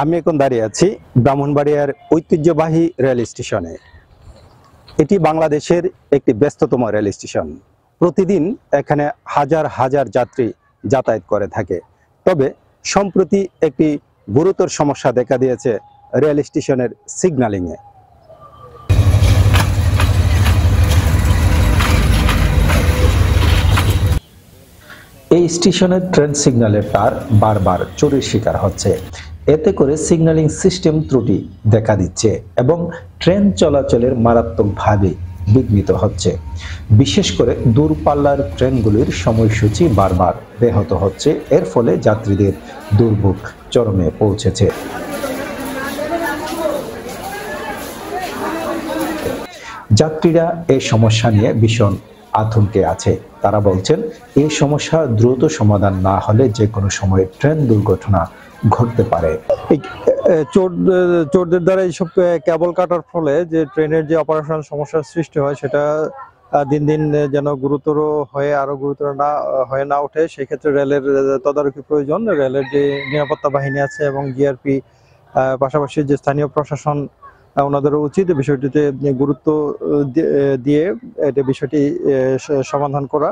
আমি এখন দাঁড়িয়ে আছি ব্রাহ্মণবাড়িয়ার ঐতিহ্যবাহী রেল স্টেশনে। এটি বাংলাদেশের একটি ব্যস্ততম রেল স্টেশন। প্রতিদিন এখানে হাজার হাজার যাত্রী যাতায়াত করে থাকে। তবে সম্প্রতি একটি গুরুতর সমস্যা দেখা দিয়েছে রেল স্টেশনের সিগন্যালিংয়ে। এই স্টেশনের ট্রেন সিগন্যালের তার বারবার চুরির শিকার হচ্ছে। এতে করে সিগন্যালিং সিস্টেম ত্রুটি দেখা দিচ্ছে এবং ট্রেন চলাচলের মারাত্মকভাবে বিঘ্নিত হচ্ছে। বিশেষ করে দূরপাল্লার ট্রেনগুলির সময়সূচি বারবার ব্যাহত হচ্ছে। এর ফলে যাত্রীদের দুর্ভোগ চরমে পৌঁছেছে। যাত্রীরা এই সমস্যা নিয়ে ভীষণ আতঙ্কে আছে। তারা বলছেন এই সমস্যা দ্রুত সমাধান না হলে যে কোনো সময় ট্রেন দুর্ঘটনা ঘটতে পারে। চোরদের দ্বারা এইসব কেবল কাটার ফলে যে ট্রেনের যে অপারেশনাল সমস্যার সৃষ্টি হয় সেটা দিন দিন যেন গুরুতর হয়ে আরো গুরুতর না ওঠে, সেক্ষেত্রে রেলের তদারকি প্রয়োজন। রেলের যে নিরাপত্তা বাহিনী আছে এবং জিআরপি, পাশাপাশি যে স্থানীয় প্রশাসন, ওনাদেরও উচিত বিষয়টিতে গুরুত্ব দিয়ে এটা বিষয়টি সমাধান করা।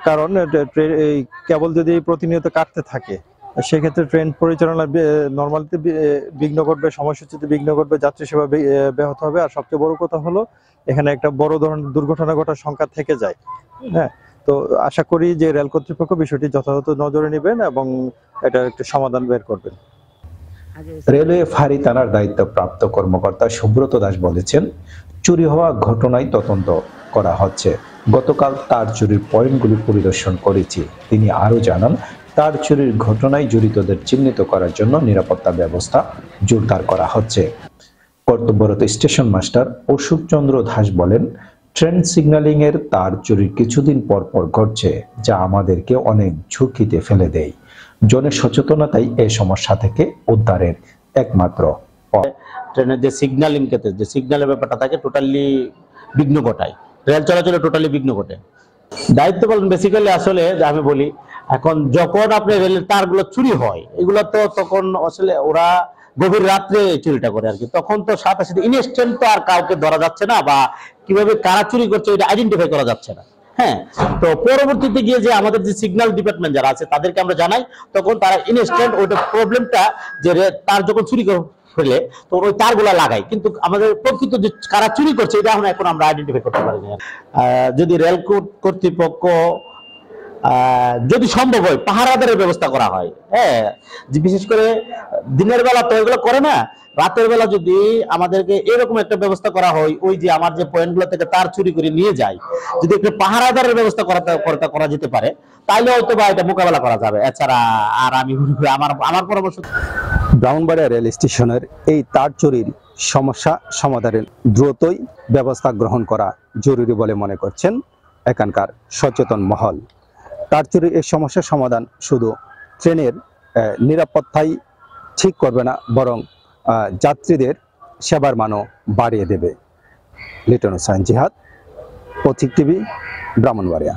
কারণ এই কেবল যদি প্রতিনিয়ত কাটতে থাকে সেক্ষেত্রে ট্রেন পরিচালনা নর্মালিতে বিঘ্ন ঘটবে, সময়সূচিতে বিঘ্ন ঘটবে, যাত্রী সেবা ব্যাহত হবে। আর সবচেয়ে বড় কথা হলো এখানে একটা বড় ধরনের দুর্ঘটনা ঘটার সংখ্যা থেকে যায়। হ্যাঁ, তো আশা করি যে রেল কর্তৃপক্ষ বিষয়টি যথাযথ নজরে নেবেন এবং এটা একটি সমাধান বের করবেন। রেলওয়ে ফাঁড়ি থানার দায়িত্বপ্রাপ্ত কর্মকর্তা সুব্রত দাস বলেছেন, চুরি হওয়া ঘটনায় তদন্ত করা হচ্ছে। গতকাল তার চুরির পয়েন্টগুলি পরিদর্শন করেছি। তিনি আরো জানান, তার চুরির ঘটনায় জড়িতদের চিহ্নিত করার জন্য নিরাপত্তা ব্যবস্থা জোরদার করা হচ্ছে। কর্তব্যরত স্টেশন মাস্টার অশোক চন্দ্র দাস বলেন, ট্রেন সিগন্যালিং এর তার চুরির কিছুদিন পর পর ঘটছে, যা আমাদেরকে অনেক ঝুঁকিতে ফেলে দেয়। জনের সচেতনতাই এই সমস্যা থেকে উদ্ধারের একমাত্র পথ। ট্রেনের যে সিগন্যালিং ক্ষেত্রে যে সিগন্যালের ব্যাপারটা থাকে টোটালি বিঘ্ন ঘটায়, রেল চলাচলে টোটালি বিঘ্ন ঘটে। দায়িত্ব পালন বেসিক্যালি আসলে আমি বলি, এখন যখন আপনি রেলের তারগুলো চুরি হয় এগুলো তো তখন আসলে ওরা গভীর রাত্রে চুরিটা করে আর কি, তখন তো সাথে সাথে ইনস্ট্যান্ট তো আর কাউকে ধরা যাচ্ছে না, বা কিভাবে কারা চুরি করছে এটা আইডেন্টিফাই করা যাচ্ছে না। হ্যাঁ, তো পরবর্তীতে গিয়ে যে আমাদের যে সিগন্যাল ডিপার্টমেন্ট যারা আছে তাদেরকে আমরা জানাই, তখন তারা ইনস্ট্যান্ট ওইটা প্রবলেমটা যে তার যখন চুরি ফেলে তো ওই তারগুলা লাগাই, কিন্তু আমাদের প্রকৃত যে কারা চুরি করছে এটা এখন আমরা আইডেন্টিফাই করতে পারি না। যদি রেল কর্তৃপক্ষ যদি সম্ভব হয় পাহারাদারের ব্যবস্থা করা হয়, হ্যাঁ, বিশেষ করে দিনের বেলা তো এগুলো করে না, রাতের বেলা যদি আমাদেরকে এরকম একটা ব্যবস্থা করা হয়, ওই যে আমার যে পয়েন্টগুলো থেকে তার চুরি করে নিয়ে যায়, যদি একটা পাহারাদারের ব্যবস্থা করা যেতে পারে তাহলে হয়তো বা এটা মোকাবেলা করা যাবে। এছাড়া আর আমি আমার পরামর্শ, ব্রাহ্মণবাড়িয়া রেল স্টেশনের এই তার চুরির সমস্যা সমাধানের দ্রুতই ব্যবস্থা গ্রহণ করা জরুরি বলে মনে করছেন এখানকার সচেতন মহল। তার চুরির এই সমস্যার সমাধান শুধু ট্রেনের নিরাপত্তাই ঠিক করবে না, বরং যাত্রীদের সেবার মানও বাড়িয়ে দেবে। লিটন হোসেন জিহাদ, পথিক টিভি, ব্রাহ্মণবাড়িয়া।